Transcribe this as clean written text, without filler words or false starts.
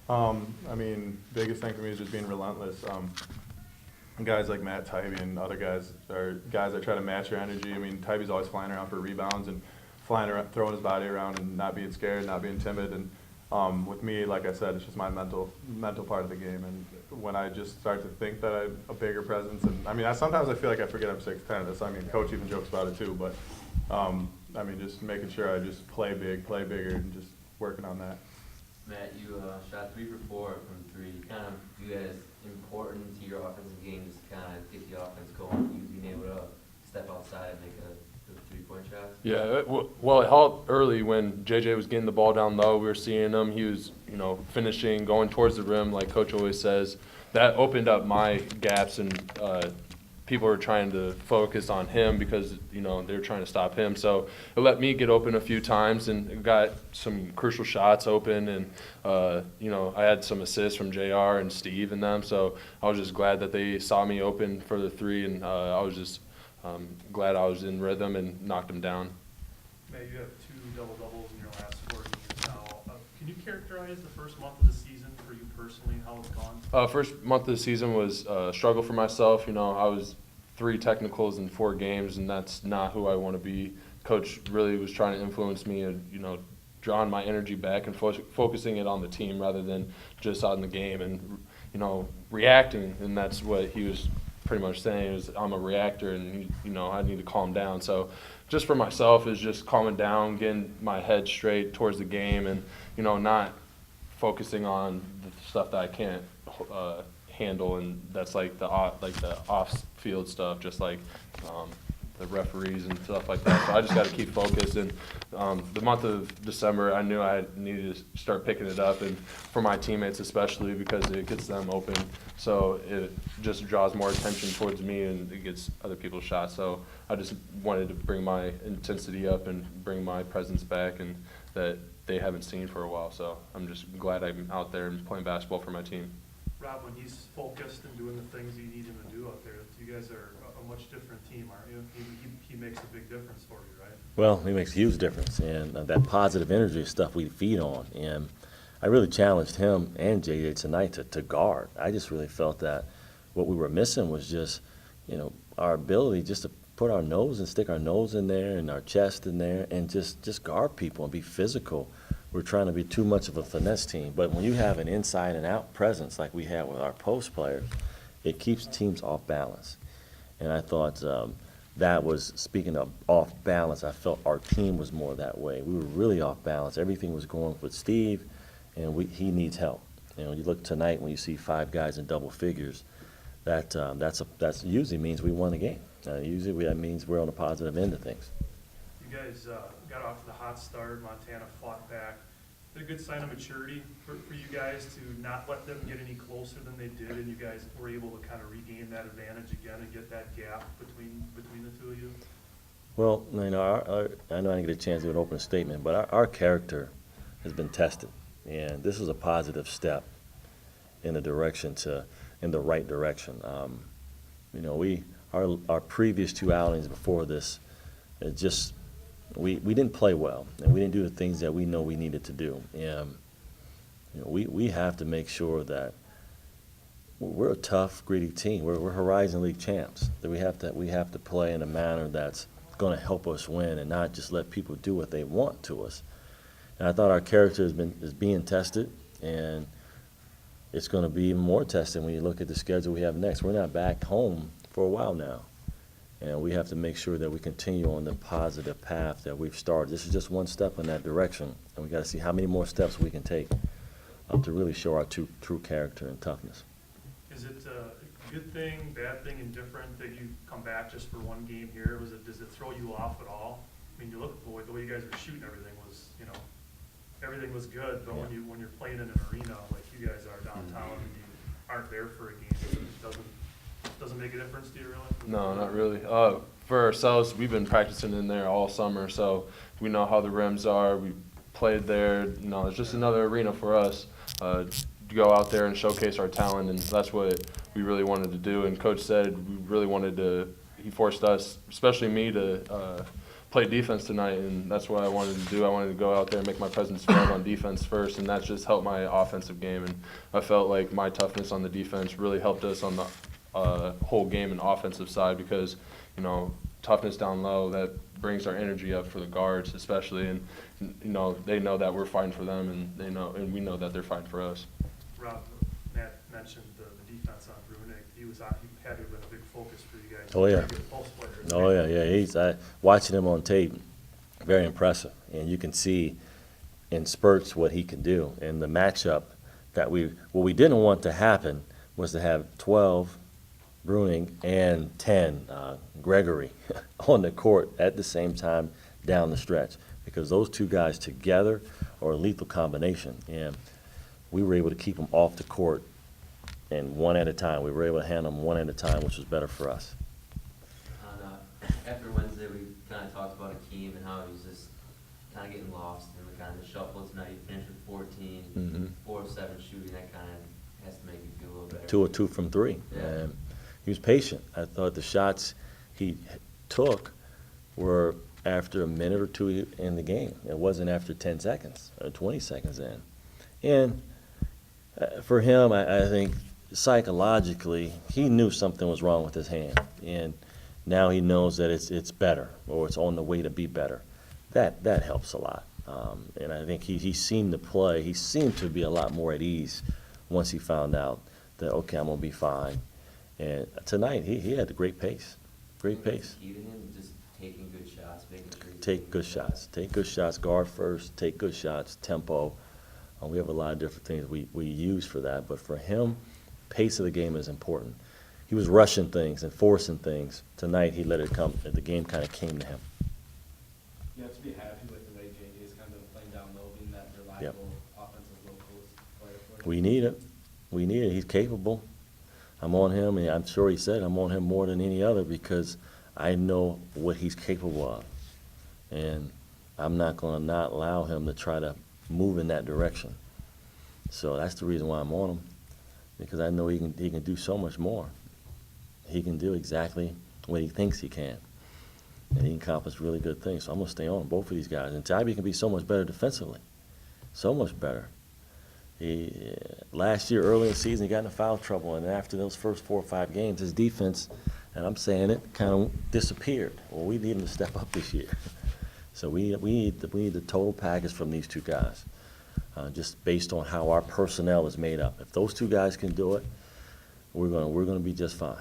I mean, biggest thing for me is just being relentless. Guys like Matt Tiby and other guys are guys that try to match your energy. I mean, Tyby's always flying around for rebounds and flying around, throwing his body around and not being scared, not being timid. And with me, like I said, it's just my mental part of the game. And when I just start to think that I'm a bigger presence, and I mean, sometimes I feel like I forget I'm 6'10". I mean, coach even jokes about it too. But I mean, just making sure I just play big, play bigger, and just working on that. Matt, you shot 3 for 4 from 3. Kind of view that as important to your offensive game, just kind of get the offense going, you being able to step outside and make a 3-point shot? Yeah, well, it helped early when JJ was getting the ball down low. We were seeing him. He was, finishing, going towards the rim, like Coach always says. That opened up my gaps, and people were trying to focus on him because, they were trying to stop him. So it let me get open a few times and got some crucial shots open. And, I had some assists from JR and Steve and them. So I was just glad that they saw me open for the 3, and I was just glad I was in rhythm and knocked them down. Matt, you have 2 double-doubles in your last 4 games now. Can you characterize the first month of the season for you personally, how it's gone? First month of the season was a struggle for myself. I was 3 technicals in 4 games, and that's not who I want to be. Coach really was trying to influence me and, drawing my energy back and focusing it on the team rather than just on the game and, reacting. And that's what he was pretty much saying is I'm a reactor and, I need to calm down. So just for myself is just calming down, getting my head straight towards the game and, not focusing on the stuff that I can't handle, and that's like the off-field stuff, just like the referees and stuff like that. So I just got to keep focused. And the month of December, I knew I needed to start picking it up, and for my teammates especially because it gets them open. So it just draws more attention towards me, and it gets other people's shots. So I just wanted to bring my intensity up and bring my presence back, and that they haven't seen for a while. So I'm just glad I'm out there and playing basketball for my team. Rob, when he's focused and doing the things you need him to do out there, you guys are a much different team, aren't you? He makes a big difference for you, right? Well, he makes a huge difference, and that positive energy is stuff we feed on. And I really challenged him and JJ tonight to guard. I just really felt that what we were missing was just, our ability just to put our nose and stick our nose in there and our chest in there and just guard people and be physical. We're trying to be too much of a finesse team. But when you have an inside and out presence like we have with our post players, it keeps teams off balance. And I thought that was, speaking of off balance, I felt our team was more that way. We were really off balance. Everything was going with Steve, and he needs help. You look tonight when you see 5 guys in double figures, that usually means we won the game. Usually that means we're on the positive end of things. You guys got off to the hot start. Montana fought back. Is it a good sign of maturity for you guys to not let them get any closer than they did, and you guys were able to kind of regain that advantage again and get that gap between the 2 of you? Well, I know I didn't get a chance to do an open statement, but our character has been tested, and this is a positive step in the right direction. Our previous 2 outings before this, we didn't play well, and we didn't do the things that we know we needed to do. And we have to make sure that we're a tough, gritty team. We're Horizon League champs. That we have to play in a manner that's going to help us win, and not just let people do what they want to us. And I thought our character is being tested, and it's going to be even more tested when you look at the schedule we have next. We're not back home for a while now. And we have to make sure that we continue on the positive path that we've started. This is just one step in that direction, and we got to see how many more steps we can take to really show our true character and toughness. Is it a good thing, bad thing, indifferent that you come back just for 1 game here? Does it throw you off at all? I mean, you look at the way you guys were shooting, everything was good, but Yeah. when you're playing in an arena like you guys are downtown and you aren't there for a game, it doesn't make a difference to you, really? No, not really. For ourselves, we've been practicing in there all summer, so we know how the rims are. We played there. It's just another arena for us to go out there and showcase our talent, and that's what we really wanted to do. And Coach said we really wanted to. He forced us, especially me, to play defense tonight, and that's what I wanted to do. I wanted to go out there and make my presence felt on defense first, and that's just helped my offensive game. And I felt like my toughness on the defense really helped us on the whole game and offensive side because, you know, toughness down low, that brings our energy up for the guards especially, and, you know, they know that we're fighting for them, and they know, and we know that they're fighting for us. Rob, Matt mentioned the defense on Brunig. He had to have been a big focus for you guys. Oh, yeah. Good post players. Oh, yeah. Watching him on tape, very impressive. And you can see in spurts what he can do. And the matchup that what we didn't want to happen was to have 12 Bruning and 10 Gregory on the court at the same time down the stretch, because those two guys together are a lethal combination. And we were able to keep them off the court and one at a time. We were able to handle them one at a time, which was better for us. After Wednesday, we kind of talked about Akeem and how he was just kind of getting lost in the kind of shuffle tonight. He finished with 14, 4 of 7 shooting. That kind of has to make you feel a little better. 2 of 2 from 3. Yeah. And he was patient. I thought the shots he took were after a minute or two in the game. It wasn't after 10 seconds or 20 seconds in. And for him, I think psychologically, he knew something was wrong with his hand. And now he knows that it's better, or it's on the way to be better. That helps a lot. And I think he seemed to play. He seemed to be a lot more at ease once he found out that, okay, I'm going to be fine. And tonight, he had a great pace. Great pace. Key to him, just taking good shots, making sure Take good shots. Take good shots. Guard first. Take good shots. Tempo. We have a lot of different things we use for that. But for him, pace of the game is important. He was rushing things and forcing things. Tonight, he let it come. The game kind of came to him. You have to be happy with the way JJ is kind of playing down low, being that reliable offensive low-post player for you. We need it. We need it. He's capable. I'm on him, and I'm sure he said I'm on him more than any other because I know what he's capable of. And I'm not going to not allow him to try to move in that direction. So that's the reason why I'm on him, because I know he can do so much more. He can do exactly what he thinks he can. And he can accomplish really good things. So I'm going to stay on both of these guys. And Tiby can be so much better defensively. So much better. Last year, early in the season, he got into foul trouble. And after those first 4 or 5 games, his defense, and I'm saying it, kind of disappeared. Well, we need him to step up this year. So we need the total package from these two guys, just based on how our personnel is made up. If those two guys can do it, we're gonna be just fine.